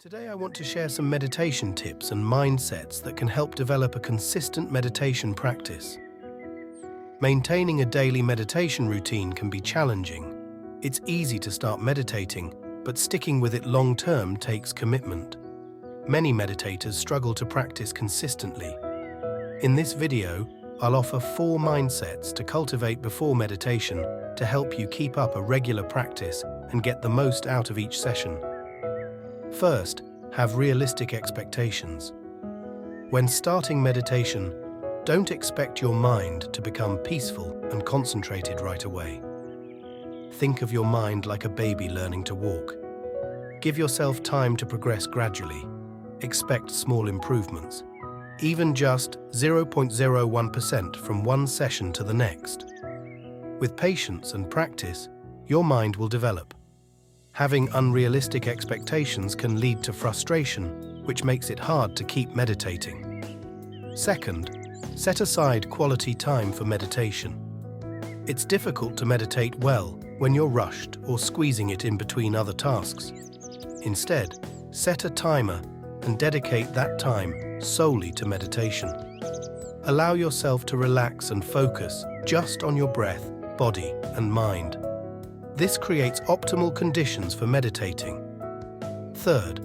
Today I want to share some meditation tips and mindsets that can help develop a consistent meditation practice. Maintaining a daily meditation routine can be challenging. It's easy to start meditating, but sticking with it long-term takes commitment. Many meditators struggle to practice consistently. In this video, I'll offer 4 mindsets to cultivate before meditation to help you keep up a regular practice and get the most out of each session. First, have realistic expectations. When starting meditation, don't expect your mind to become peaceful and concentrated right away. Think of your mind like a baby learning to walk. Give yourself time to progress gradually. Expect small improvements, even just 0.01% from one session to the next. With patience and practice, your mind will develop. Having unrealistic expectations can lead to frustration, which makes it hard to keep meditating. Second, set aside quality time for meditation. It's difficult to meditate well when you're rushed or squeezing it in between other tasks. Instead, set a timer and dedicate that time solely to meditation. Allow yourself to relax and focus just on your breath, body, and mind. This creates optimal conditions for meditating. Third,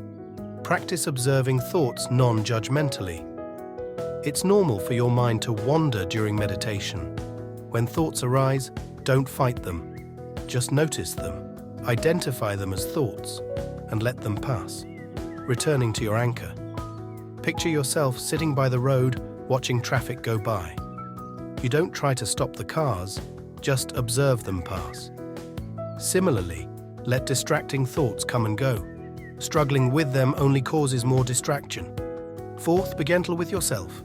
practice observing thoughts non-judgmentally. It's normal for your mind to wander during meditation. When thoughts arise, don't fight them. Just notice them, identify them as thoughts, and let them pass. Returning to your anchor. Picture yourself sitting by the road, watching traffic go by. You don't try to stop the cars, just observe them pass. Similarly, let distracting thoughts come and go. Struggling with them only causes more distraction. Fourth, be gentle with yourself.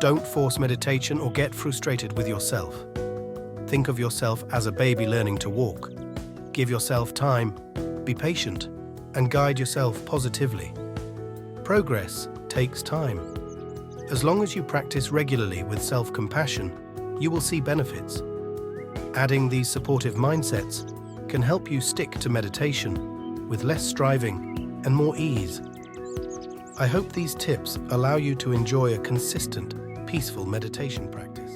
Don't force meditation or get frustrated with yourself. Think of yourself as a baby learning to walk. Give yourself time, be patient, and guide yourself positively. Progress takes time. As long as you practice regularly with self-compassion, you will see benefits. Adding these supportive mindsets can help you stick to meditation with less striving and more ease. I hope these tips allow you to enjoy a consistent, peaceful meditation practice.